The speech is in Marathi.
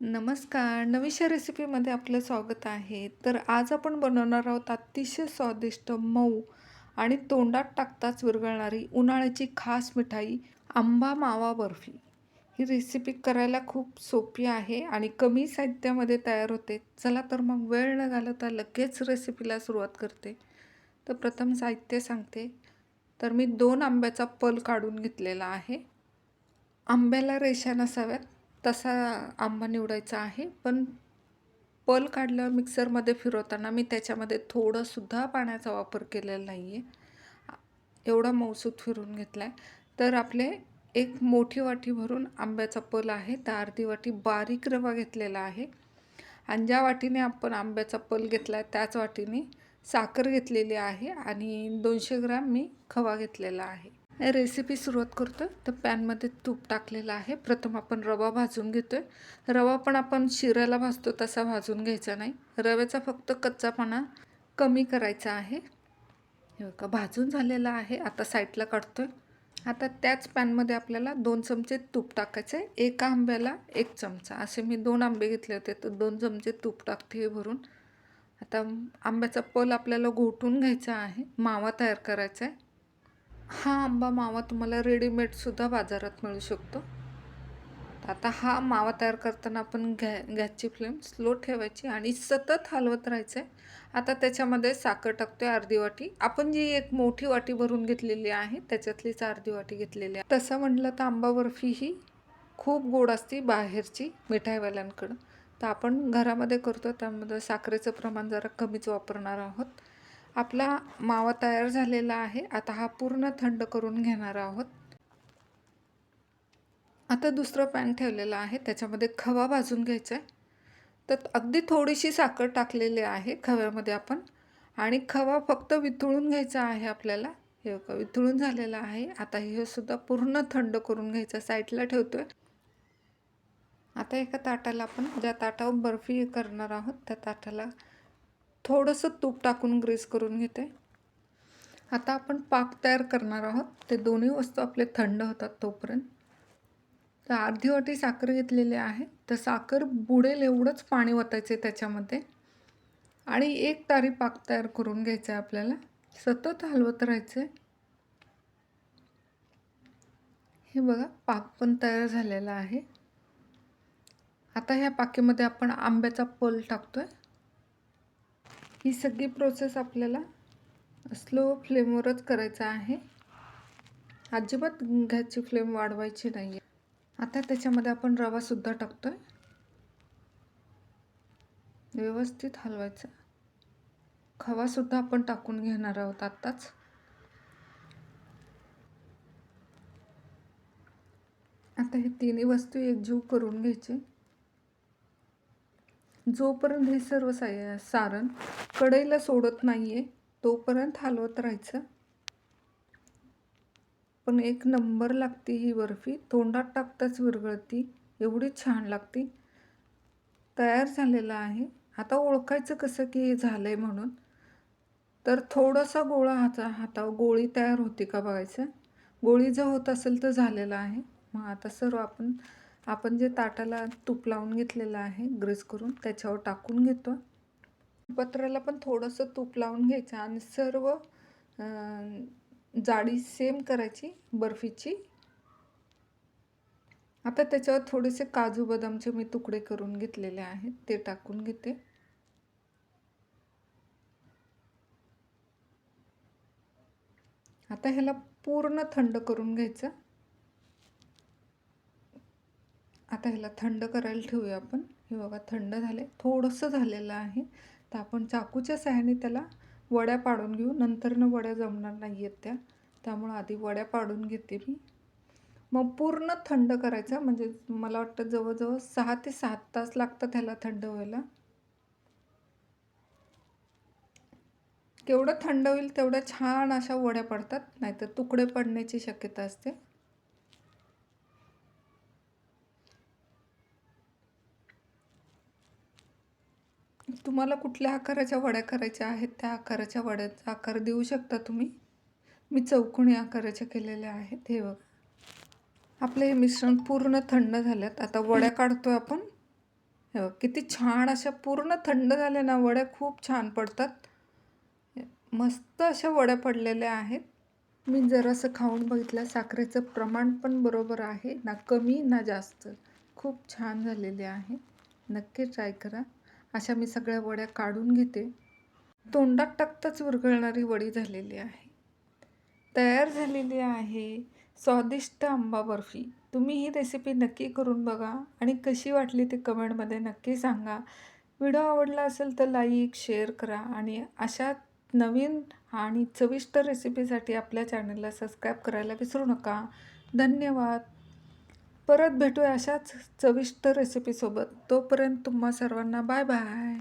नमस्कार. नवीशा रेसिपीमध्ये आपलं स्वागत आहे. तर आज आपण बनवणार आहोत अतिशय स्वादिष्ट, मऊ आणि तोंडात टाकताच विरघळणारी उन्हाळ्याची खास मिठाई आंबा मावा बर्फी. ही रेसिपी करायला खूप सोपी आहे आणि कमी साहित्यामध्ये तयार होते. चला तर मग वेळ न घालवता लगेच रेसिपीला सुरुवात करते. तर प्रथम साहित्य सांगते. तर मी 2 आंब्याचा पल काढून घेतलेला आहे. आंब्याला रेषा नसाव्यात तसा आंबा निवडायचा आहे. पण पल काढल्यावर मिक्सरमध्ये फिरवताना मी त्याच्यामध्ये थोडंसुद्धा पाण्याचा वापर केलेला नाही आहे. एवढा मऊसूत फिरून घेतला आहे. तर आपले एक मोठी वाटी भरून आंब्याचा पल आहे. तर अर्धी वाटी बारीक रवा घेतलेला आहे आणि ज्या वाटीने आपण आंब्याचा पल घेतला आहे त्याच वाटीने साखर घेतलेली आहे आणि 200 ग्रॅम मी खवा घेतलेला आहे. रेसिपी सुरुवात करतो. तर पॅनमध्ये तूप टाकलेलं आहे. प्रथम आपण रवा भाजून घेतोय. रवा पण आपण शिऱ्याला भाजतो तसा भाजून घ्यायचा नाही. रव्याचा फक्त कच्चापणा कमी करायचा आहे. हे बघा भाजून झालेला आहे. आता साईडला काढतोय. आता त्याच पॅनमध्ये आपल्याला 2 चमचे तूप टाकायचं आहे. एका आंब्याला 1 चमचा असे मी 2 आंबे घेतले होते तर 2 चमचे तूप टाकते भरून. आता आंब्याचा पल आपल्याला घोटून घ्यायचा आहे. मावा तयार करायचा आहे. हा आंबा मावा तुम्हाला रेडीमेडसुद्धा बाजारात मिळू शकतो. आता हा मावा तयार करताना आपण गॅसची फ्लेम स्लो ठेवायची आणि सतत हलवत राहायचं आहे. आता त्याच्यामध्ये साखर टाकतो आहे अर्धी वाटी. आपण जी एक मोठी वाटी भरून घेतलेली आहे त्याच्यातलीच अर्धी वाटी घेतलेली आहे. तसं म्हटलं तर आंबा बर्फी ही खूप गोड असते बाहेरची मिठाईवाल्यांकडं. तर आपण घरामध्ये करतो त्यामध्ये साखरेचं प्रमाण जरा कमीच वापरणार आहोत. आपला मावा तयार झालेला आहे. आता हा पूर्ण थंड करून घेणार आहोत. आता दुसरं पॅन ठेवलेलं आहे. त्याच्यामध्ये खवा भाजून घ्यायचा आहे. तर अगदी थोडीशी साखर टाकलेली आहे खव्यामध्ये आपण आणि खवा फक्त वितळून घ्यायचा आहे आपल्याला. हे बघा वितळून झालेला आहे. आता हे सुद्धा पूर्ण थंड करून घ्यायचं साईडला ठेवतोय. आता एका ताटाला आपण ज्या ताटावर बर्फी करणार आहोत त्या ताटाला थोडंसं तूप टाकून ग्रीस करून घेते. आता आपण पाक तयार करणार आहोत. ते दोन्ही वस्तू आपले थंड होतात तोपर्यंत. तर अर्धी वाटी साखर घेतलेली आहे. तर साखर बुडेल एवढंच पाणी ओतायचं आहे त्याच्यामध्ये आणि एक तारी पाक तयार करून घ्यायचा आहे आपल्याला. सतत हलवत राहायचं आहे. हे बघा पाक पण तयार झालेला आहे. आता ह्या पाकीमध्ये आपण आंब्याचा पल टाकतोय. ही सगळी प्रोसेस आपल्याला स्लो फ्लेमवरच करायचं आहे. अजिबात गॅसची फ्लेम वाढवायची नाही आहे. आता त्याच्यामध्ये आपण रवासुद्धा टाकतोय. व्यवस्थित हलवायचं. खवासुद्धा आपण टाकून घेणार आहोत आत्ताच. आता हे तिन्ही वस्तू एकजीव करून घ्यायचे. जोपर्यंत हे सर्व सारण कढईला सोडत नाही आहे तोपर्यंत हलवत राहायचं. पण एक नंबर लागते ही बर्फी. तोंडात टाकताच विरघळती. एवढी छान लागते. तयार झालेलं आहे. आता ओळखायचं कसं की हे झालं आहे म्हणून. तर थोडासा गोळा हातावर गोळी तयार होती का बघायचं. गोळी जर होत असेल तर झालेलं आहे. मग आता सर्व आपण जे ताटाला तूप लावून घेतलेलं आहे ग्रीस करून त्याच्यावर टाकून घेतो. पत्राला पण थोडंसं तूप लावून घ्यायचं आणि सर्व जाडी सेम करायची बर्फीची. आता त्याच्यावर थोडेसे काजू बदामचे मी तुकडे करून घेतलेले आहेत ते टाकून घेते. आता ह्याला पूर्ण थंड करून घ्यायचं. आता ह्याला थंड करायला ठेवूया आपण. हे बघा थंड झाले. थोडंसं झालेलं आहे. तर आपण चाकूच्या सहाय्याने त्याला वड्या पाडून घेऊ. नंतरनं वड्या जमणार नाही आहेत त्यामुळं आधी वड्या पाडून घेते मी. मग पूर्ण थंड करायचं. म्हणजे मला वाटतं जवळजवळ 6 ते 7 तास लागतात ह्याला थंड व्हायला. केवढं थंड होईल तेवढ्या छान अशा वड्या पडतात. नाहीतर तुकडे पडण्याची शक्यता असते. तुम्हाला कुठल्या आकाराच्या वड्या करायच्या आहेत त्या आकाराच्या वड्याचा आकार देऊ शकता तुम्ही. मी चौकोनी आकाराच्या केलेल्या आहेत. हे बघा आपलं हे मिश्रण पूर्ण थंड झाल्यात. आता वड्या काढतोय आपण. हे बघ, किती छान अशा पूर्ण थंड झाल्या ना वड्या खूप छान पडतात. मस्त अशा वड्या पडलेल्या आहेत. मी जरासं खाऊन बघितलं, साखरेचं प्रमाण पण बरोबर आहे, ना कमी ना जास्त. खूप छान झालेले आहे. नक्की ट्राय करा. अशा मी सगळ्या वड्या काढून घेते. तोंडात टाकताच विरघळणारी वडी झालेली आहे. तयार झालेली आहे स्वादिष्ट आंबा बर्फी. तुम्ही ही रेसिपी नक्की करून बघा आणि कशी वाटली ते कमेंटमध्ये नक्की सांगा. व्हिडिओ आवडला असेल तर लाईक, शेअर करा आणि अशा नवीन आणि चविष्ट रेसिपीसाठी आपल्या चॅनलला सबस्क्राईब करायला विसरू नका. धन्यवाद. परत भेटूया अशाच चविष्ट रेसिपीसोबत. तोपर्यंत तुम्हा सर्वांना बाय बाय.